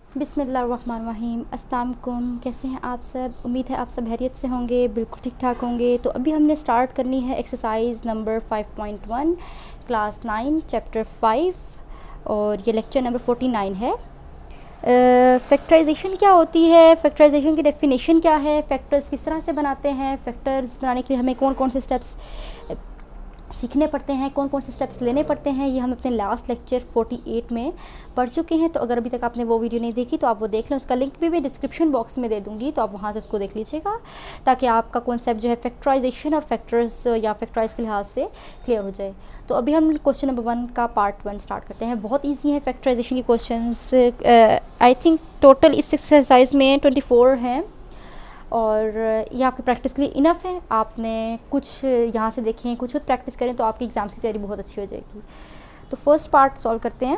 बिस्मिल्लाहिर्रहमानिर्रहीम। अस्सलाम वालेकुम। कैसे हैं आप सब? उम्मीद है आप सब खैरियत से होंगे, बिल्कुल ठीक ठाक होंगे। तो अभी हमने स्टार्ट करनी है एक्सरसाइज नंबर 5.1 क्लास 9 चैप्टर 5 और ये लेक्चर नंबर 49 है। फैक्टराइजेशन क्या होती है, फैक्टराइजेशन की डेफिनेशन क्या है, फैक्टर्स किस तरह से बनाते हैं, फैक्टर्स बनाने के लिए हमें कौन कौन से स्टेप्स सीखने पड़ते हैं, कौन कौन से स्टेप्स लेने पड़ते हैं, ये हम अपने लास्ट लेक्चर 48 में पढ़ चुके हैं। तो अगर अभी तक आपने वो वीडियो नहीं देखी तो आप वो देख लें, उसका लिंक भी मैं डिस्क्रिप्शन बॉक्स में दे दूँगी, तो आप वहाँ से उसको देख लीजिएगा ताकि आपका कॉन्सेप्ट जो है फैक्टराइजेशन और फैक्टर्स या फैक्टराइज के लिहाज से क्लियर हो जाए। तो अभी हम क्वेश्चन नंबर 1 का पार्ट 1 स्टार्ट करते हैं। बहुत ईजी है फैक्टराइजेशन के क्वेश्चन। आई थिंक टोटल इस एक्सरसाइज में 24 हैं और ये आपकी प्रैक्टिस के लिए इनफ है। आपने कुछ यहाँ से देखें, कुछ खुद प्रैक्टिस करें तो आपकी एग्ज़ाम्स की तैयारी बहुत अच्छी हो जाएगी। तो फर्स्ट पार्ट सॉल्व करते हैं।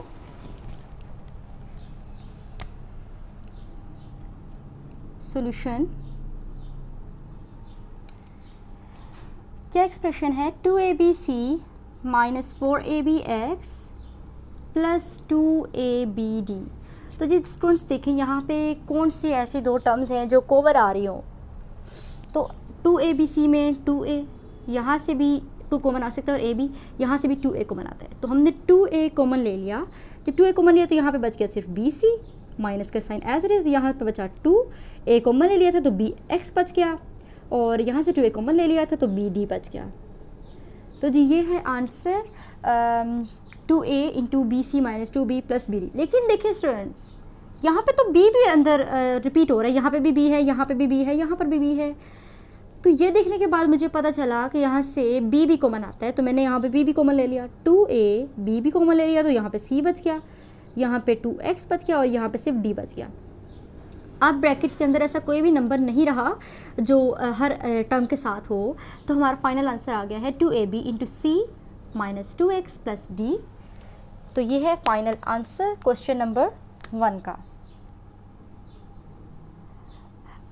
सॉल्यूशन, क्या एक्सप्रेशन है? 2abc minus 4abx plus 2abd। तो जी स्टूडेंट्स देखें यहाँ पे कौन से ऐसे दो टर्म्स हैं जो कवर आ रही हों। तो 2abc में 2a, यहाँ से भी 2 कॉमन आ सकता है और ab यहाँ से भी 2a कॉमन आता है। तो हमने 2a कॉमन ले लिया। जब 2a कॉमन लिया तो यहाँ पे बच गया सिर्फ bc, माइनस का साइन एज इट इज़, यहाँ पे बचा 2a कॉमन ले लिया था तो bx बच गया और यहाँ से 2a कॉमन ले लिया था तो bd बच गया। तो जी ये है answer 2a into B C minus 2b plus B D. लेकिन देखिए स्टूडेंट्स यहाँ पे तो b भी अंदर रिपीट हो रहा है, यहाँ पे भी b है, यहाँ पे भी b है, यहाँ पर भी b है। तो ये देखने के बाद मुझे पता चला कि यहाँ से b भी कॉमन आता है, तो मैंने यहाँ पे b भी कॉमन ले लिया। 2a b भी कॉमन ले लिया तो यहाँ पे c बच गया, यहाँ पे 2x बच गया और यहाँ पे सिर्फ d बच गया। अब ब्रैकेट्स के अंदर ऐसा कोई भी नंबर नहीं रहा जो हर टर्म के साथ हो, तो हमारा फाइनल आंसर आ गया है 2ab इंटू सी माइनस 2x प्लस डी। तो ये है फाइनल आंसर क्वेश्चन नंबर 1 का।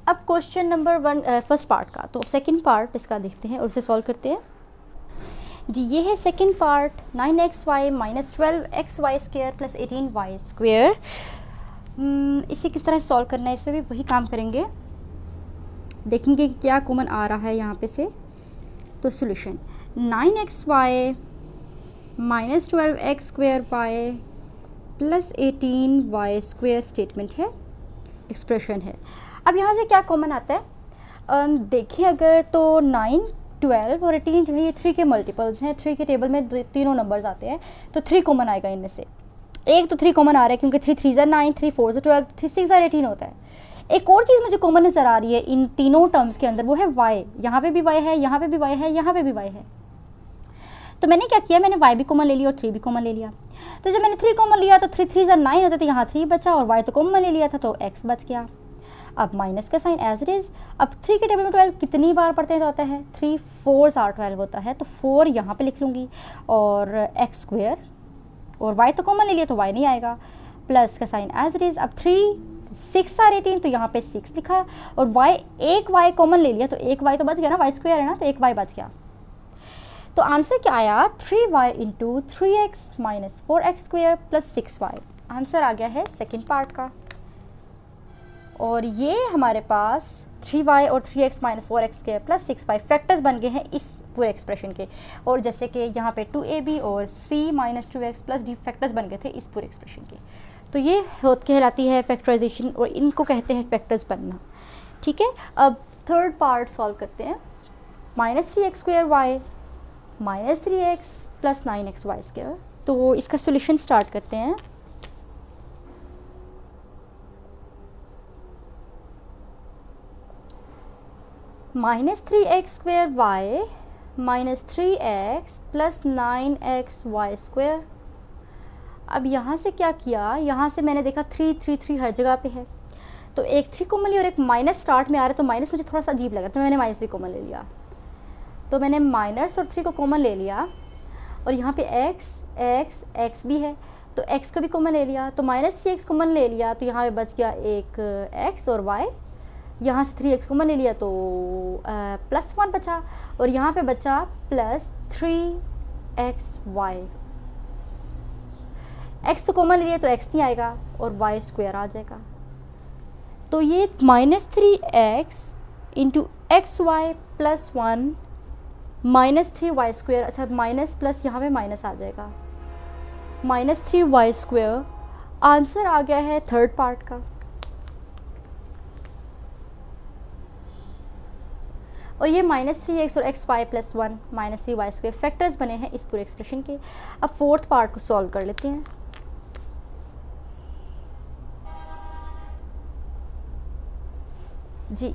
अब क्वेश्चन नंबर 1 फर्स्ट पार्ट का, तो सेकंड पार्ट इसका देखते हैं और उसे सॉल्व करते हैं। जी ये है second part, 9xy minus 12xy square plus 18y square. इसे किस तरह से सॉल्व करना है, इसमें भी वही काम करेंगे, देखेंगे कि क्या कॉमन आ रहा है यहाँ पे से। तो solution 9xy minus 12x square y plus 18y square statement है, एक्सप्रेशन है। अब यहाँ से क्या कॉमन आता है? देखिए अगर तो 9, 12 और 18 जो है ये 3 के मल्टीपल्स हैं। 3 के टेबल में तीनों नंबर्स आते हैं तो 3 कॉमन आएगा इनमें से। एक तो 3 कॉमन आ रहा है क्योंकि 3 3 9, 3 4 12, 3 6 18 होता है। एक और चीज़ मुझे कॉमन नज़र आ रही है इन तीनों टर्म्स के अंदर, वो है y। यहाँ पे भी y है, यहाँ पे भी y है, यहाँ पे भी y है। तो मैंने क्या किया, मैंने y भी कॉमन ले लिया और 3 भी कॉमन ले लिया। तो जब मैंने 3 कॉमन लिया तो 3 3 9 होता है, तो यहाँ 3 बचा और y तो कॉमन ले लिया था तो x बच गया। अब माइनस का साइन एज इट इज़। अब 3 के टेबल में 12 कितनी बार पढ़ते हैं तो आता है 3 4 आर 12 होता है, तो 4 यहाँ पे लिख लूँगी और x स्क्वायर और y तो कॉमन ले लिया तो y नहीं आएगा, प्लस का साइन एज इट इज़। अब 3 6 आर 18 तो यहाँ पे 6 लिखा और y एक y कॉमन ले लिया तो एक y तो बच गया ना, y स्क्वायर है ना, तो एक y बच गया। तो आंसर क्या आया? 3y into 3x minus 4x square plus 6y। Answer आ गया है सेकेंड पार्ट का। और ये हमारे पास 3y और 3x minus 4x square plus 6y factors बन गए हैं इस पूरे एक्सप्रेशन के। और जैसे कि यहाँ पे 2ab और c minus 2x plus d factors बन गए थे इस पूरे एक्सप्रेशन के। तो ये कहलाती है फैक्टराइजेशन और इनको कहते हैं फैक्टर्स बनना। ठीक है, अब थर्ड पार्ट सॉल्व करते हैं। Minus 3x square y minus 3x plus 9xy square. तो इसका सोल्यूशन स्टार्ट करते हैं। Minus 3x square y minus 3x plus 9xy square. अब यहाँ से क्या किया, यहाँ से मैंने देखा 3 3 3 हर जगह पे है, तो एक 3 कॉमन लिया और एक माइनस स्टार्ट में आ रहा है, तो माइनस मुझे थोड़ा सा अजीब लगा तो मैंने माइनस भी कॉमन ले लिया। तो मैंने माइनस और 3 को कॉमन ले लिया और यहाँ पे x भी है तो x को भी कॉमन ले लिया, तो माइनस 3x कॉमन ले लिया तो यहाँ पे बच गया एक x और y। यहाँ से 3x कॉमन ले लिया तो प्लस 1 बचा और यहाँ पे बचा प्लस 3xy। x तो कॉमन ले लिया तो x नहीं आएगा और y स्क्वायर आ जाएगा। तो ये -3x into X Y plus 1 -3y square, अच्छा माइनस प्लस यहाँ पे माइनस आ जाएगा, -3y स्क्वायर आंसर आ गया है थर्ड पार्ट का। और ये -3x और X Y plus 1 -3y square factors बने हैं इस पूरे एक्सप्रेशन के। अब फोर्थ पार्ट को सॉल्व कर लेते हैं। जी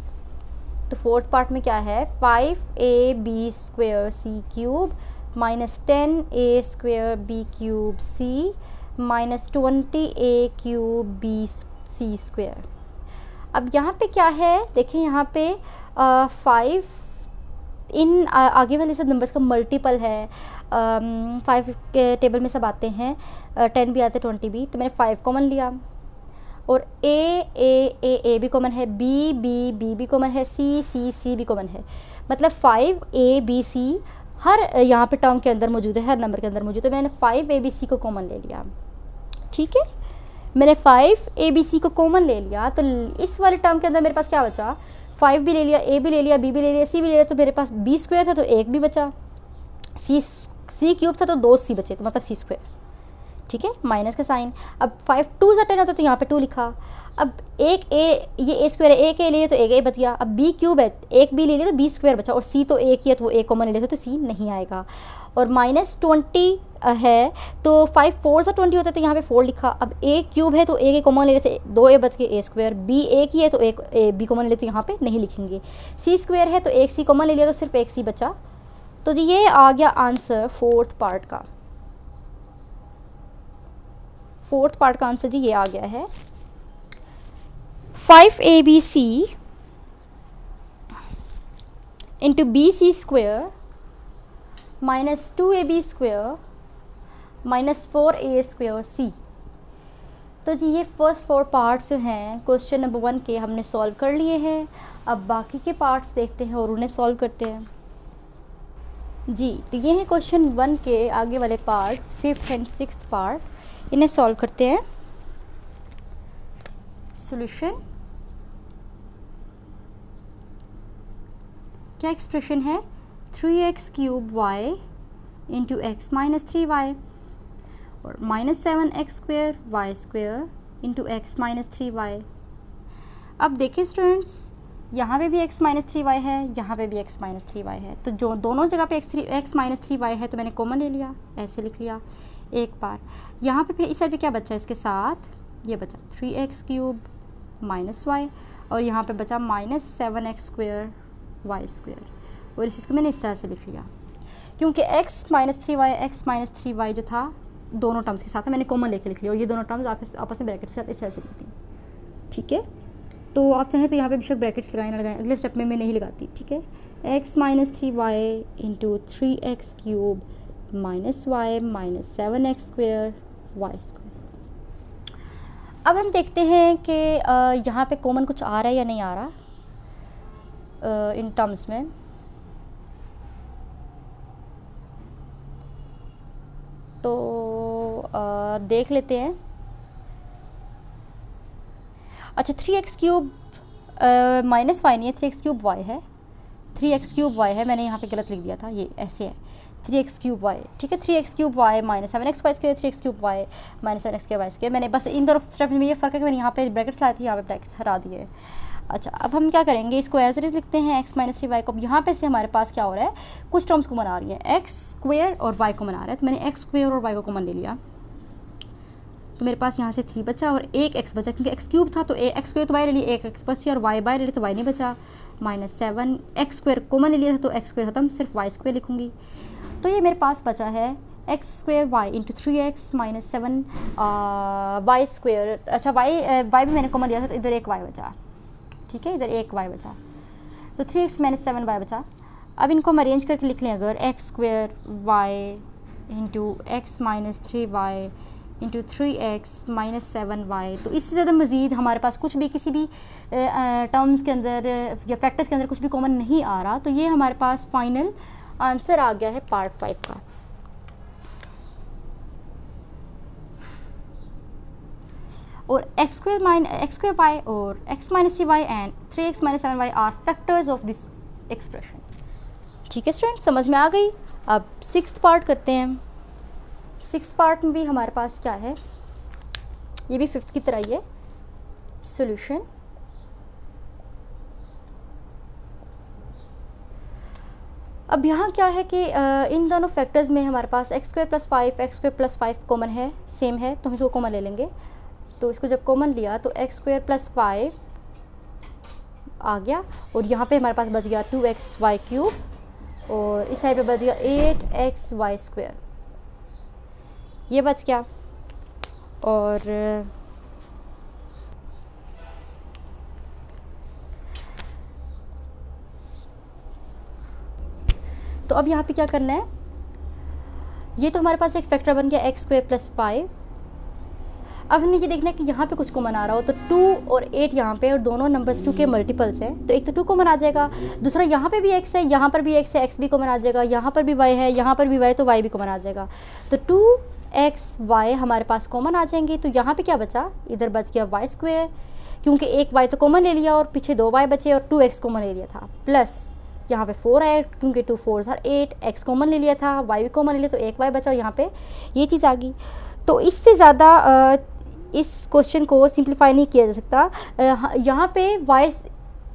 तो फोर्थ पार्ट में क्या है, 5ab square C cube -10a square B cube C -20a cube B C square. अब यहाँ पे क्या है, देखिए यहाँ पे 5 इन आगे वाले सब नंबर्स का मल्टीपल है। 5 के टेबल में सब आते हैं, 10 भी आते हैं 20 भी, तो मैंने 5 कॉमन लिया और ए भी कॉमन है, बी भी कॉमन है, सी भी कॉमन है। मतलब 5abc हर यहाँ पे टर्म के अंदर मौजूद है, हर नंबर के अंदर मौजूद है। मैंने 5abc को कॉमन ले लिया, ठीक है, मैंने 5abc को कॉमन ले लिया। तो इस वाले टर्म के अंदर मेरे पास क्या बचा, 5 भी ले लिया, a भी ले लिया, b भी ले लिया, c भी ले लिया, तो मेरे पास b स्क्वायर था तो 1 भी बचा, c क्यूब था तो 2c बचे, तो मतलब c स्क्वायर, ठीक है, माइनस का साइन। अब 5 2 से 10 होता तो यहाँ पे 2 लिखा। अब एक a, ये a स्क्वायर है, एक a ले लिया तो एक a बच गया। अब b क्यूब है, एक b ले लिया तो b स्क्वायर बचा, और c तो एक ही है तो वो a कॉमन ले लिया तो c नहीं आएगा। और -20 है तो 5 4 से 20 होता है तो यहाँ पे 4 लिखा। अब a क्यूब है तो एक a कॉमन ले लेते, 2a बच के a स्क्वायर, b एक ही है तो एक b कॉमन ले लेते, यहाँ पे नहीं लिखेंगे। c स्क्वायर है तो एक c कॉमन ले लिया तो सिर्फ एक c बचा। तो जी ये आ गया आंसर फोर्थ पार्ट का। फोर्थ पार्ट का आंसर जी ये आ गया है 5abc into bc square -2ab square -4a square c। तो जी ये फर्स्ट 4 पार्ट्स जो हैं क्वेश्चन नंबर 1 के हमने सॉल्व कर लिए हैं। अब बाकी के पार्ट्स देखते हैं और उन्हें सॉल्व करते हैं। जी तो ये है क्वेश्चन 1 के आगे वाले parts, 5th and 6th part, इन्हें सॉल्व करते हैं। सॉल्यूशन, क्या एक्सप्रेशन है, 3x cube y into x -3y और -7x square y square into x -3y। अब देखिए स्टूडेंट्स, यहाँ पे भी x -3y है, यहाँ पे भी x -3y है, तो जो दोनों जगह पे x -3y है तो मैंने कॉमन ले लिया, ऐसे लिख लिया एक बार। यहाँ पे फिर इस साइड पे क्या बचा, इसके साथ ये बचा 3x क्यूब -y और यहाँ पे बचा -7x स्क्वायर y स्क्वायर, और इस चीज़ को मैंने इस तरह से लिख लिया क्योंकि x -3y जो था दोनों टर्म्स के साथ है, मैंने कॉमन लेके लिख लिया, और ये दोनों टर्म्स आपस में ब्रैकेट के साथ इस तरह से लिखती हैं, ठीक है। तो आप चाहें तो यहाँ पे बेशक ब्रैकेट्स लगाएं ना लगाएं, अगले स्टेप में मैं नहीं लगाती, ठीक है। x -3y into 3x cube -y -7x square y square. अब हम देखते हैं कि यहाँ पे कॉमन कुछ आ रहा है या नहीं आ रहा इन टर्म्स में। तो देख लेते हैं। अच्छा 3x क्यूब -y नहीं है, 3x क्यूब y है, 3x क्यूब y है, मैंने यहाँ पे गलत लिख दिया था, ये ऐसे है 3x क्यूब y, ठीक है। 3x cube y -7x y square, 3x cube y -7x y square. मैंने बस इन दोनों स्टेप में ये फ़र्क है कि मैंने यहाँ पे ब्रैकेट्स लाए थे, यहाँ पे ब्रैकेट्स हटा दिए। अच्छा अब हम क्या करेंगे, इसको एज इट इज़ लिखते हैं x -3y को। अब यहाँ पे से हमारे पास क्या हो रहा है, कुछ टर्म्स कॉमन आ रही हैं, x स्क्वायर और y कॉमन आ रहा है, तो मैंने x स्क्वायर और y को कॉमन ले लिया, तो मेरे पास यहाँ से 3 बचा और एक x बचा, क्योंकि x क्यूब था तो x स्क्वायर तो y ले लिया, एक x बची और y बाय ले लिया तो y नहीं बचा, -7 x स्क्वायर कॉमन ले लिया था तो x स्क्वायर खत्म, सिर्फ y स्क्वायर लिखूँगी। तो ये मेरे पास बचा है x square y into 3x -7 y square. अच्छा y भी मैंने कॉमन लिया था तो इधर एक y बचा, ठीक है, इधर एक y बचा, तो 3x -7 y बचा। अब इनको हम अरेंज करके लिख लें, अगर x square y into x -3y into 3x -7y, तो इससे ज़्यादा मज़ीद हमारे पास कुछ भी किसी भी टर्म्स के अंदर या फैक्टर्स के अंदर कुछ भी कॉमन नहीं आ रहा। तो ये हमारे पास फाइनल आंसर आ गया है पार्ट 5 का। और एक्स स्क्वायर वाई और X minus 3y and 3x minus 7y are factors of this expression. ठीक है स्टूडेंट, समझ में आ गई। अब सिक्स्थ पार्ट करते हैं। सिक्स्थ पार्ट में भी हमारे पास क्या है, ये भी फिफ्थ की तरह ही है, सॉल्यूशन। अब यहाँ क्या है कि इन दोनों फैक्टर्स में हमारे पास X square plus 5 X square plus 5 common है, सेम है, तो हम इसको कॉमन ले लेंगे। तो इसको जब कॉमन लिया तो एक्स स्क्वायर प्लस 5 आ गया और यहाँ पे हमारे पास बच गया 2xy क्यूब और इस साइड पे बच गया 8xy स्क्वायर, ये बच गया। और तो अब यहाँ पे क्या करना है, ये तो हमारे पास एक फैक्टर बन गया एक्स स्क्वायर प्लस 5। अब हमें ये देखना है कि यहाँ पे कुछ कॉमन आ रहा हो, तो 2 और 8 यहाँ पे और दोनों नंबर्स 2 के मल्टीपल्स हैं, तो एक तो 2 कॉमन आ जाएगा, दूसरा यहाँ पे भी x है, यहाँ पर भी x है, x भी कॉमन आ जाएगा, यहाँ पर भी y है, यहाँ पर भी y, तो y भी कॉमन आ जाएगा। तो 2xy हमारे पास कॉमन आ जाएंगे। तो यहाँ पे क्या बचा, इधर बच गया y स्क्वायर, क्योंकि एक y तो कॉमन ले लिया और पीछे 2y बचे और 2x कॉमन ले लिया था, प्लस यहाँ पे 4 है क्योंकि 2 4 आर 8, x कॉमन ले लिया था, y भी कॉमन ले लिया, तो एक y बचा और यहाँ पे ये चीज़ आ गई। तो इससे ज़्यादा इस क्वेश्चन को सिंप्लीफाई नहीं किया जा सकता। यहाँ पे y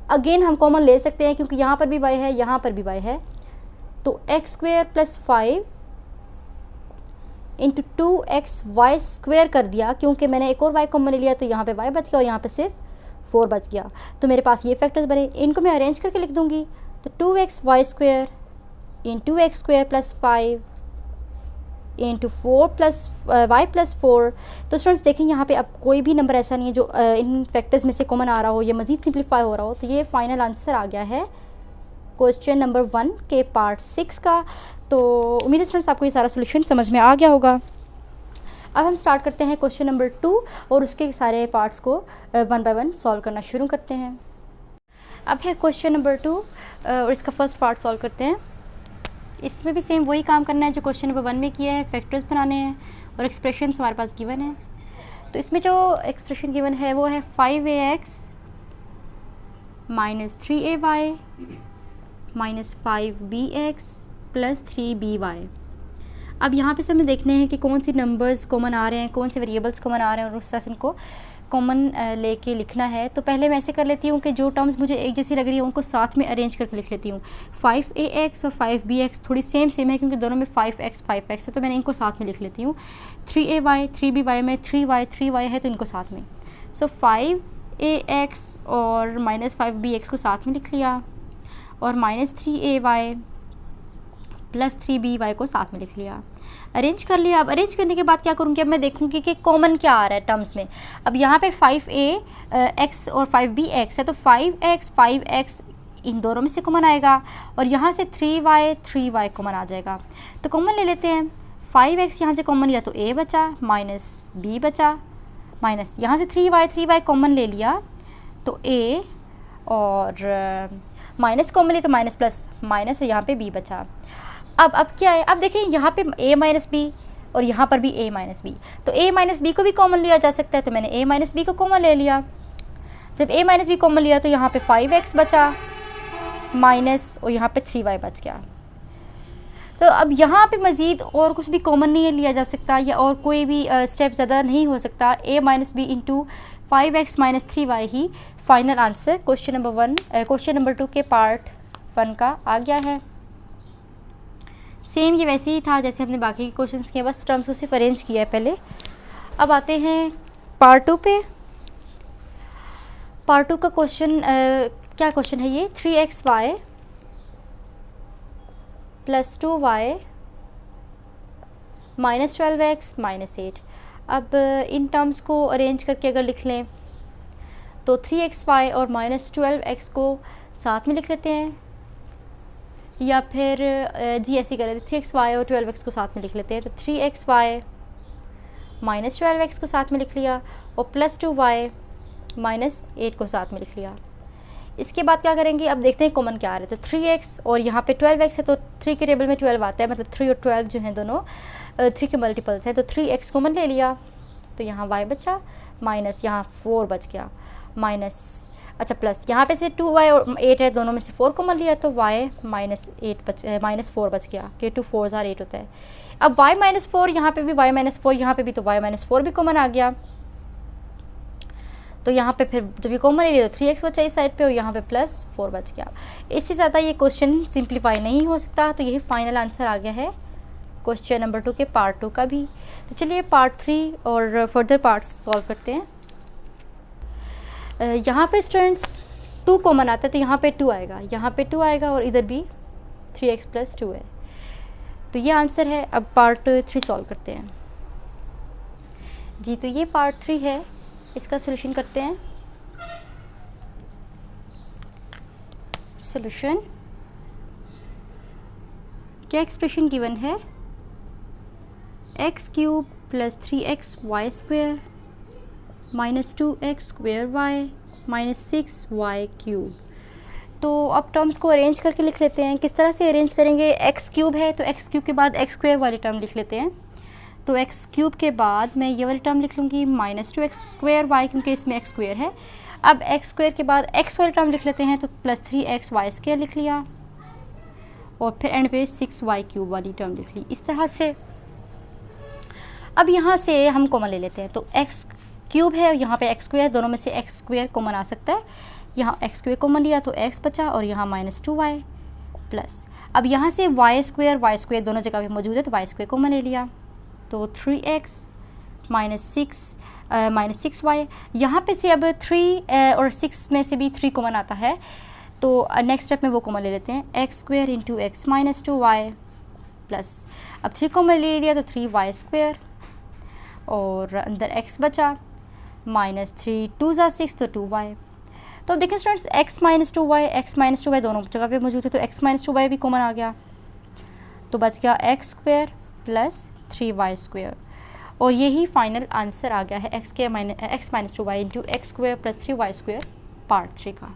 अगेन हम कॉमन ले सकते हैं क्योंकि यहाँ पर भी y है, यहाँ पर भी y है। तो x square plus 5 into 2xy square कर दिया, क्योंकि मैंने एक और y कॉमन ले लिया, तो यहाँ पे y बच गया और यहाँ पे सिर्फ 4 बच गया। तो मेरे पास ये फैक्टर्स बने, इनको मैं अरेंज करके लिख दूँगी। तो 2xy square into x square plus 5 into 4 plus y plus 4। तो स्टूडेंट्स देखें यहाँ पे अब कोई भी नंबर ऐसा नहीं है जो इन फैक्टर्स में से कॉमन आ रहा हो या मज़ीद सिंप्लीफाई हो रहा हो। तो ये फाइनल आंसर आ गया है क्वेश्चन नंबर 1 के पार्ट 6 का। तो उम्मीद है स्टूडेंट्स आपको ये सारा सोल्यूशन समझ में आ गया होगा। अब हम स्टार्ट करते हैं क्वेश्चन नंबर 2 और उसके सारे पार्ट्स को 1 बाय 1 सॉल्व करना शुरू करते हैं। अब है क्वेश्चन नंबर 2 और इसका फर्स्ट पार्ट सॉल्व करते हैं। इसमें भी सेम वही काम करना है जो क्वेश्चन नंबर 1 में किया है, फैक्टर्स बनाने हैं और एक्सप्रेशन हमारे पास गिवन है। तो इसमें जो एक्सप्रेशन गिवन है वो है 5ax minus 3ay minus 5bx plus 3by। अब यहाँ पे से हमें देखने हैं कि कौन सी नंबर्स कॉमन आ रहे हैं, कौन से वेरिएबल्स कॉमन आ रहे हैं और उस तरह से इनको कॉमन लेके लिखना है। तो पहले मैं ऐसे कर लेती हूँ कि जो टर्म्स मुझे एक जैसी लग रही है उनको साथ में अरेंज करके लिख लेती हूँ। 5ax और 5bx थोड़ी सेम है क्योंकि दोनों में 5x है, तो मैंने इनको साथ में लिख लेती हूँ। 3ay 3by में 3y है, तो इनको साथ में। सो 5ax और माइनस 5bx को साथ में लिख लिया और माइनस 3ay प्लस 3by को साथ में लिख लिया, अरेंज कर लिया। अब अरेंज करने के बाद क्या करूँगी, अब मैं देखूँगी कि कॉमन क्या आ रहा है टर्म्स में। अब यहाँ पे 5ax और 5bx है, तो 5x इन दोनों में से कॉमन आएगा और यहाँ से 3y कॉमन आ जाएगा। तो कॉमन ले लेते हैं। 5x यहाँ से कॉमन लिया तो a बचा, माइनस b बचा, माइनस यहाँ से 3y कॉमन ले लिया तो a, और माइनस कॉमन लिया तो माइनस प्लस माइनस, और यहाँ पे b बचा। अब क्या है, अब देखिए यहाँ पे a माइनस बी और यहाँ पर भी a माइनस बी, तो a माइनस बी को भी कॉमन लिया जा सकता है, तो मैंने a माइनस बी को कॉमन ले लिया। जब a माइनस बी कॉमन लिया तो यहाँ पे 5x बचा माइनस, और यहाँ पे 3y बच गया। तो अब यहाँ पे मज़ीद और कुछ भी कॉमन नहीं लिया जा सकता या और कोई भी स्टेप ज़्यादा नहीं हो सकता। a minus B into 5x minus 3y ही फाइनल आंसर क्वेश्चन नंबर 2 के पार्ट 1 का आ गया है। सेम ये वैसे ही था जैसे हमने बाकी के क्वेश्चंस किए, बस टर्म्स को सिर्फ अरेंज किया है पहले। अब आते हैं पार्ट 2 पे। पार्ट 2 का क्वेश्चन क्या क्वेश्चन है ये, 3xy plus 2y minus 12x minus 8। अब इन टर्म्स को अरेंज करके अगर लिख लें तो 3xy और माइनस 12x को साथ में लिख लेते हैं, या फिर जी ऐसे ही करें, 3xy और 12x को साथ में लिख लेते हैं। तो 3xy माइनस 12x को साथ में लिख लिया और प्लस 2y माइनस 8 को साथ में लिख लिया। इसके बाद क्या करेंगे, अब देखते हैं कॉमन क्या आ रहा है। तो 3x और यहाँ पे 12x है, तो 3 के टेबल में 12 आता है, मतलब 3 और 12 जो हैं दोनों 3 के मल्टीपल्स हैं, तो 3x कॉमन ले लिया तो यहाँ y बचा, माइनस यहाँ 4 बच गया, माइनस अच्छा प्लस यहाँ पे से 2y और 8 है, दोनों में से 4 कॉमन लिया तो y -4 बच गया, कि 2 4 8 होता है। अब y -4 यहाँ पे भी, y -4 यहाँ पे भी, तो y -4 भी कॉमन आ गया। तो यहाँ पे फिर जब ये कॉमन ले लिया तो 3x बचा इस साइड पे, और यहाँ पे +4 बच गया। इससे ज़्यादा ये क्वेश्चन सिंप्लीफाई नहीं हो सकता। तो यही फाइनल आंसर आ गया है क्वेश्चन नंबर 2 के पार्ट 2 का भी। तो चलिए पार्ट 3 और फर्दर पार्ट्स सॉल्व करते हैं। यहाँ पे स्टूडेंट्स 2 कॉमन आता है, तो यहाँ पे 2 आएगा, यहाँ पे 2 आएगा, और इधर भी 3x + 2 है। तो ये आंसर है। अब पार्ट 3 सॉल्व करते हैं जी। तो ये पार्ट 3 है, इसका सॉल्यूशन करते हैं। सॉल्यूशन, क्या एक्सप्रेशन गिवन है, x³ + 3xy² -2x² y -6y³। तो अब टर्म्स को अरेंज करके लिख लेते हैं। किस तरह से अरेंज करेंगे, x³ है तो x³ के बाद x² वाली टर्म लिख लेते हैं। तो x³ के बाद मैं ये वाली टर्म लिख लूँगी -2x²y, क्योंकि इसमें x² है। अब x² के बाद x वाली टर्म लिख लेते हैं, तो +3xy² लिख लिया, और फिर एंड पे 6y³ वाली टर्म लिख ली। इस तरह से अब यहाँ से हम कॉमन ले लेते हैं। तो x³ है और यहाँ पे x², दोनों में से x² कॉमन आ सकता है। यहाँ x² कॉमन लिया तो x बचा, और यहाँ -2y प्लस, अब यहाँ से y² दोनों जगह पे मौजूद है, तो y² कॉमन ले लिया, तो 3x -6y। यहाँ पे से अब 3 और 6 में से भी 3 कॉमन आता है, तो नेक्स्ट स्टेप में वो कॉमन ले लेते हैं, x² × x -2y प्लस, अब 3 कॉमन ले लिया तो 3y², और अंदर x बचा, -3 2 × 6 तो 2y। तो देखिए स्टूडेंट्स, x -2y दोनों जगह पे मौजूद है, तो x -2y भी कॉमन आ गया, तो बच गया x² + 3y², और यही फाइनल आंसर आ गया है x -2y × x² + 3y² part 3 का।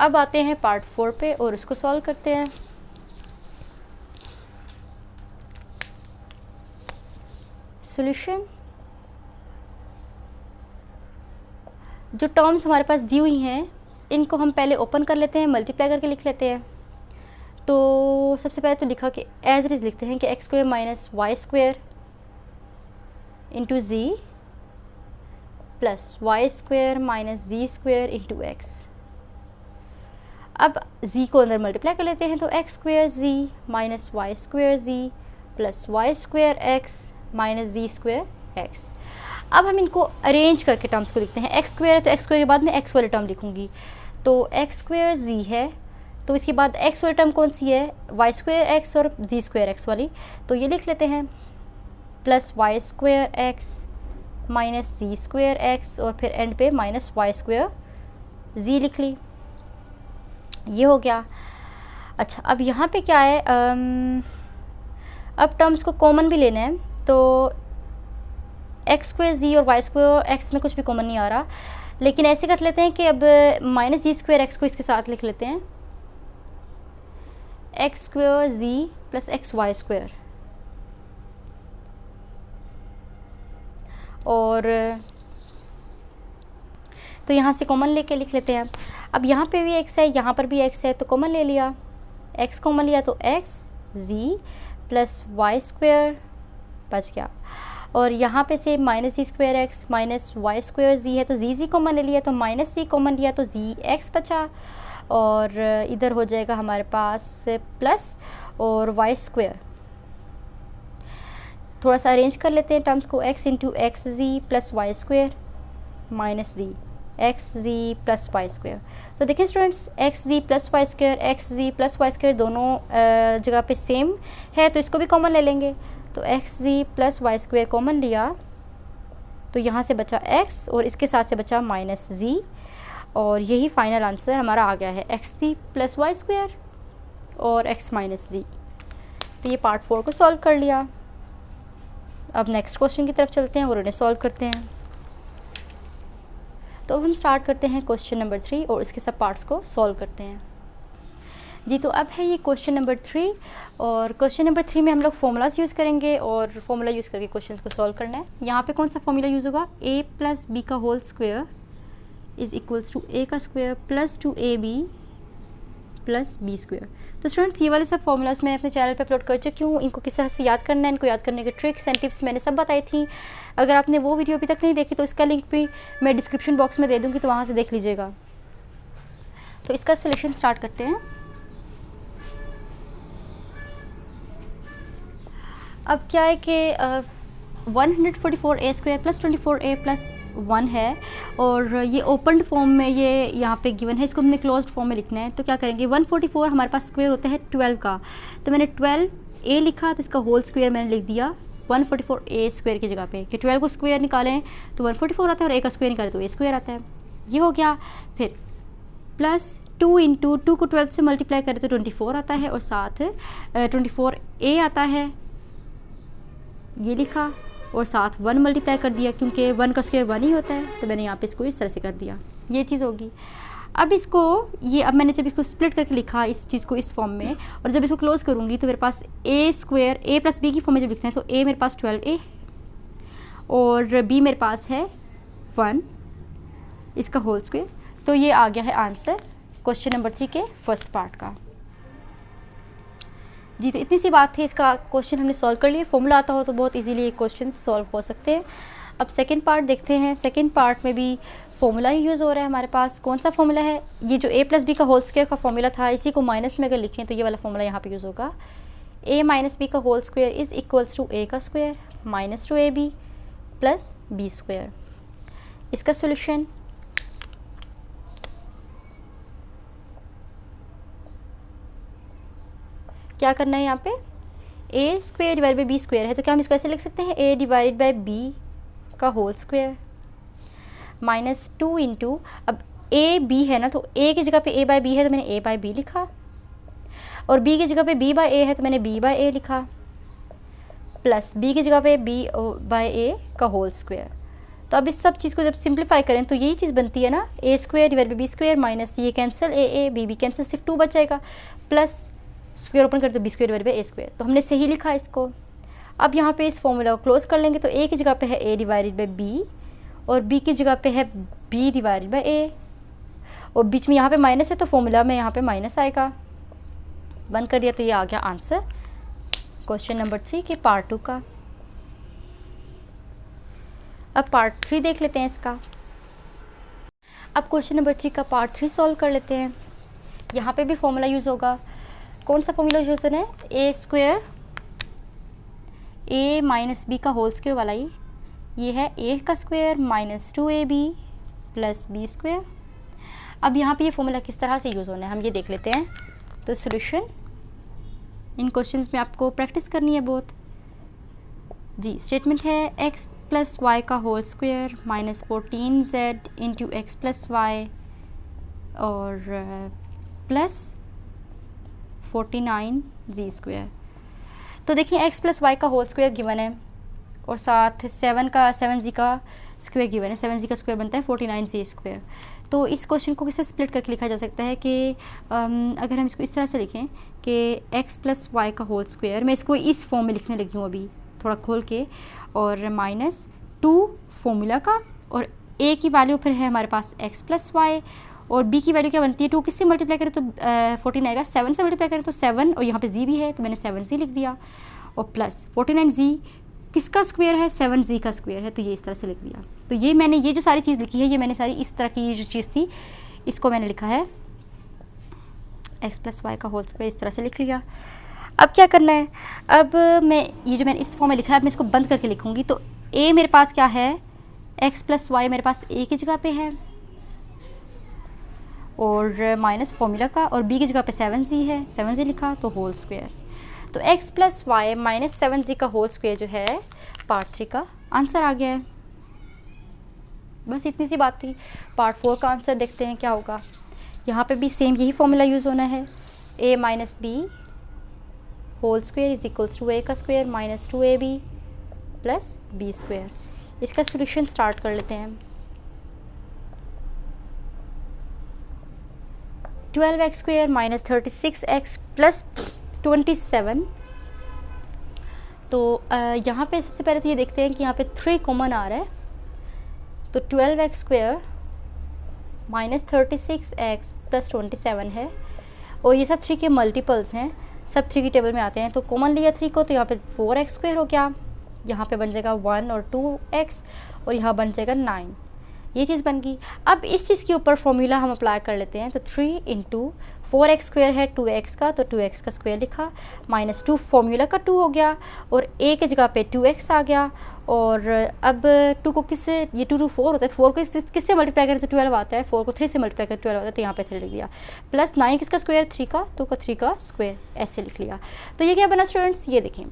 अब आते हैं पार्ट 4 पे और इसको सॉल्व करते हैं। सॉल्यूशन, जो टर्म्स हमारे पास दी हुई हैं इनको हम पहले ओपन कर लेते हैं, मल्टीप्लाई करके लिख लेते हैं। तो सबसे पहले तो लिखा कि एज इट इज़ लिखते हैं कि x² - y² × z + y² - z² × x। अब z को अंदर मल्टीप्लाई कर लेते हैं, तो x² z - y² z + y² x - z² x। अब हम इनको अरेंज करके टर्म्स को लिखते हैं। x² है तो x² के बाद में x वाली टर्म लिखूंगी, तो x² z है, तो इसके बाद x वाली टर्म कौन सी है, y² x और z² x वाली, तो ये लिख लेते हैं, +y² x - z² x, और फिर एंड पे -y² z लिख ली। ये हो गया। अच्छा, अब यहाँ पे क्या है, अब टर्म्स को कॉमन भी लेना है, तो x² z और y² x में कुछ भी कॉमन नहीं आ रहा, लेकिन ऐसे कर लेते हैं कि अब -z² x को इसके साथ लिख लेते हैं, x² z + xy², और तो यहाँ से कॉमन लेके लिख लेते हैं। अब यहाँ पे भी x है, यहाँ पर भी x है, तो कॉमन ले लिया, x कॉमन लिया तो x z + y² बच गया, और यहाँ पे से -z² x - y² z है, तो z कॉमन ले लिया, तो -c कॉमन लिया तो z x बचा, और इधर हो जाएगा हमारे पास प्लस और y²। थोड़ा सा अरेंज कर लेते हैं टर्म्स को, x × xz + y² - z xz + y²। तो देखिए students, xz + y², xz + y² दोनों जगह पे सेम है, तो इसको भी कॉमन ले लेंगे, तो xz + y² कॉमन लिया, तो यहाँ से बचा x और इसके साथ से बचा -z, और यही फाइनल आंसर हमारा आ गया है, xz + y² और x - z। तो ये पार्ट 4 को सॉल्व कर लिया। अब नेक्स्ट क्वेश्चन की तरफ चलते हैं और उन्हें सॉल्व करते हैं। तो अब हम स्टार्ट करते हैं क्वेश्चन नंबर 3 और इसके सब पार्ट्स को सॉल्व करते हैं। जी तो अब है ये क्वेश्चन नंबर 3 और क्वेश्चन नंबर 3 में हम लोग फॉर्मूलाज यूज़ करेंगे और फॉर्मूला यूज़ करके क्वेश्चन को सॉल्व करना है। यहाँ पे कौन सा फॉर्मूला यूज़ होगा, a प्लस बी का whole square is equals to a का square plus 2ab plus B square. तो स्टूडेंट्स ये वाले सब फॉर्मूलाज मैं अपने चैनल पे अपलोड कर चुकी हूँ। इनको किस तरह से याद करना है, इनको याद करने के ट्रिक्स एंड टिप्स मैंने सब बताई थी। अगर आपने वो वीडियो अभी तक नहीं देखी तो इसका लिंक भी मैं डिस्क्रिप्शन बॉक्स में दे दूँगी, तो वहाँ से देख लीजिएगा। तो इसका सोल्यूशन स्टार्ट करते हैं। अब क्या है कि 144a square plus 24a plus 1 है और ये ओपन फॉर्म में ये यहाँ पे गिवन है, इसको हमने क्लोज्ड फॉर्म में लिखना है। तो क्या करेंगे, 144 हमारे पास स्क्वायर होता है 12 का, तो मैंने 12a लिखा तो इसका होल स्क्वायर मैंने लिख दिया 144a स्क्वायर की जगह पे, कि 12 को स्क्वायर निकालें तो 144 आता है और a का स्क्वायर निकालें तो a स्क्वायर आता है। ये हो गया। फिर प्लस 2 इंटू 2 को 12 से मल्टीप्लाई करें तो 24 आता है और साथ 24a आता है, ये लिखा और साथ 1 मल्टीप्लाई कर दिया, क्योंकि 1 का स्क्वायर 1 ही होता है, तो मैंने यहाँ पे इसको इस तरह से कर दिया। ये चीज़ होगी। अब इसको अब मैंने जब इसको स्प्लिट करके लिखा इस चीज़ को इस फॉर्म में, और जब इसको क्लोज करूँगी तो मेरे पास a square a plus B की फॉर्म में जब लिखना है तो a मेरे पास 12a और b मेरे पास है 1 इसका होल स्क्वायर। तो ये आ गया है आंसर क्वेश्चन नंबर 3 के फर्स्ट पार्ट का। जी तो इतनी सी बात थी, इसका क्वेश्चन हमने सॉल्व कर लिया। फॉर्मूला आता हो तो बहुत इजीली ये क्वेश्चन सॉल्व हो सकते हैं। अब सेकंड पार्ट देखते हैं। सेकंड पार्ट में भी फॉर्मूला ही यूज़ हो रहा है हमारे पास। कौन सा फॉर्मूला है, ये जो a प्लस बी का होल स्क्वायर का फॉर्मूला था, इसी को माइनस में अगर लिखें तो ये वाला फॉर्मूला यहाँ पे यूज़ होगा। a माइनस बी का whole square is equals to a का square minus 2ab plus B square. इसका सोल्यूशन क्या करना है, यहाँ पे a square divide by B square है, तो क्या हम इसको ऐसे लिख सकते हैं, a डिवाइड बाई बी का होल स्क्वायर माइनस 2 इंटू, अब a b है ना, तो a की जगह पे a बाई बी है तो मैंने a बाई बी लिखा, और b की जगह पे b बाई a है तो मैंने b बाई a लिखा, प्लस b की जगह पे b बाई a का होल स्क्वायर। तो अब इस सब चीज़ को जब सिंप्लीफाई करें तो यही चीज़ बनती है ना, a square divide by B square minus ये कैंसिल a b कैंसिल, सिर्फ 2 बच जाएगा, प्लस स्क्वायर ओपन करते तो B square divide by A square. तो हमने सही लिखा इसको। अब यहाँ पे इस फॉर्मूला को क्लोज कर लेंगे तो a की जगह पे है a डिवाइडेड बाई बी और b की जगह पे है b डिवाइडेड बाई a, और बीच में यहाँ पे माइनस है तो फॉर्मूला में यहाँ पे माइनस आएगा। बंद कर दिया तो ये आ गया आंसर क्वेश्चन नंबर 3 के पार्ट 2 का। अब पार्ट 3 देख लेते हैं इसका। अब क्वेश्चन नंबर 3 का पार्ट 3 सॉल्व कर लेते हैं। यहाँ पे भी फॉर्मूला यूज़ होगा। कौन सा फॉर्मूला यूज़ है, a square a minus B का होल स्क्वायर वाला ये है a का square minus 2ab plus B square. अब यहाँ पे ये फॉर्मूला किस तरह से यूज़ होना है हम ये देख लेते हैं। तो सॉल्यूशन इन क्वेश्चंस में आपको प्रैक्टिस करनी है बहुत। जी स्टेटमेंट है x प्लस वाई का whole square minus 14z into X plus Y और प्लस 49z स्क्वायर। तो देखिए x प्लस वाई का होल स्क्वायर गिवन है और साथ 7z का स्क्वायर गिवन है। 7z का स्क्वायर बनता है 49z स्क्वायर। तो इस क्वेश्चन को किससे स्प्लिट करके लिखा जा सकता है कि अगर हम इसको इस तरह से लिखें कि x प्लस वाई का होल स्क्वायर, मैं इसको इस फॉर्म में लिखने लगी हूँ अभी थोड़ा खोल के, और माइनस 2 फॉर्मूला का, और a की वैल्यू फिर है हमारे पास x प्लस वाई, और b की वैल्यू क्या बनती है 2 किससे मल्टीप्लाई करें तो 14 आएगा, 7 से मल्टीप्लाई करें तो 7, और यहाँ पे z भी है तो मैंने 7z लिख दिया, और प्लस 49z किसका स्क्वायर है 7z का स्क्वायर है, तो ये इस तरह से लिख दिया। तो ये मैंने ये जो सारी चीज़ लिखी है ये मैंने सारी इस तरह की जो चीज़ थी इसको मैंने लिखा है x प्लस वाई का होल स्क्वायर, इस तरह से लिख लिया। अब क्या करना है, अब मैं ये जो मैंने इस फॉर्म में लिखा है अब मैं इसको बंद करके लिखूँगी। तो a मेरे पास क्या है, x प्लस वाई मेरे पास a की जगह पे है और माइनस फॉर्मूला का, और b की जगह पे 7z है, 7z लिखा तो होल स्क्वायर। तो x plus Y minus 7z का होल स्क्वायर जो है पार्ट 3 का आंसर आ गया है। बस इतनी सी बात थी। पार्ट 4 का आंसर देखते हैं क्या होगा। यहाँ पे भी सेम यही फॉर्मूला यूज़ होना है, a minus B whole square is equals to a का square minus 2ab plus B square. इसका सोल्यूशन स्टार्ट कर लेते हैं। 12x square minus 36x plus 27। तो यहाँ पे सबसे पहले तो ये देखते हैं कि यहाँ पे 3 कॉमन आ रहा है, तो 12x square minus 36x plus 27 है, और ये सब 3 के मल्टीपल्स हैं, सब 3 की टेबल में आते हैं। तो कॉमन लिया 3 को, तो यहाँ पे 4x स्क्वेयर हो गया, यहाँ पे बन जाएगा 1 और 2x, और यहाँ बन जाएगा 9। ये चीज़ बन गई। अब इस चीज़ के ऊपर फॉर्मूला हम अप्लाई कर लेते हैं। तो 3 इंटू 4x स्क्वेयर है 2x का, तो 2x का स्क्वेयर लिखा, माइनस 2 फॉर्मूला का 2 हो गया, और a के जगह पे 2x आ गया। और अब 2 को किससे, ये 2 4 होता है, 4 को किससे मल्टीप्लाई करें तो 12 आता है, 4 को 3 से मल्टीप्लाई करें 12 आता है, तो यहाँ पे 3 लिख दिया, प्लस 9 किसका स्क्वायर 3 का, तो 3 का स्क्वायर ऐसे लिख लिया। तो ये क्या बना स्टूडेंट्स, ये देखें।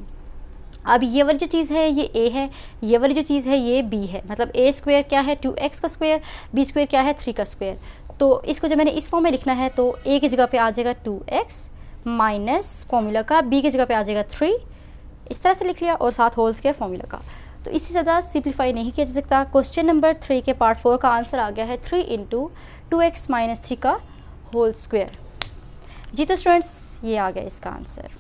अब ये वाली जो चीज़ है ये a है, ये वाली जो चीज़ है ये b है, मतलब a स्क्वायर क्या है 2x का स्क्वायर, b स्क्वायर क्या है 3 का स्क्वायर। तो इसको जब मैंने इस फॉर्म में लिखना है तो a की जगह पे आ जाएगा 2x माइनस फॉर्मूला का, b की जगह पे आ जाएगा 3, इस तरह से लिख लिया, और साथ होल स्क्वायर फॉर्मूला का। तो इससे ज़्यादा सिंप्लीफाई नहीं किया जा सकता। क्वेश्चन नंबर 3 के पार्ट 4 का आंसर आ गया है 3 इंटू 2x माइनस 3 का होल स्क्वायर। जी तो स्टूडेंट्स ये आ गया इसका आंसर।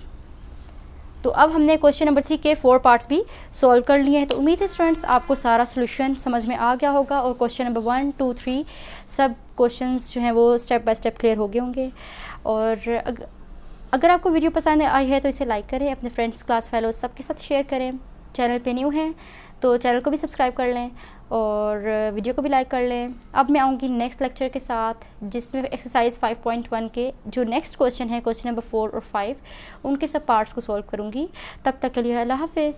तो अब हमने क्वेश्चन नंबर 3 के 4 पार्ट्स भी सॉल्व कर लिए हैं। तो उम्मीद है स्टूडेंट्स आपको सारा सोल्यूशन समझ में आ गया होगा, और क्वेश्चन नंबर 1, 2, 3 सब क्वेश्चंस जो हैं वो स्टेप बाय स्टेप क्लियर हो गए होंगे। और अगर आपको वीडियो पसंद आई है तो इसे लाइक करें, अपने फ्रेंड्स, क्लास फेलोज सबके साथ शेयर करें। चैनल पे न्यू हैं तो चैनल को भी सब्सक्राइब कर लें और वीडियो को भी लाइक कर लें। अब मैं आऊँगी नेक्स्ट लेक्चर के साथ, जिसमें एक्सरसाइज 5.1 के जो नेक्स्ट क्वेश्चन है, क्वेश्चन नंबर 4 और 5, उनके सब पार्ट्स को सॉल्व करूँगी। तब तक के लिए अल्लाह हाफिज़।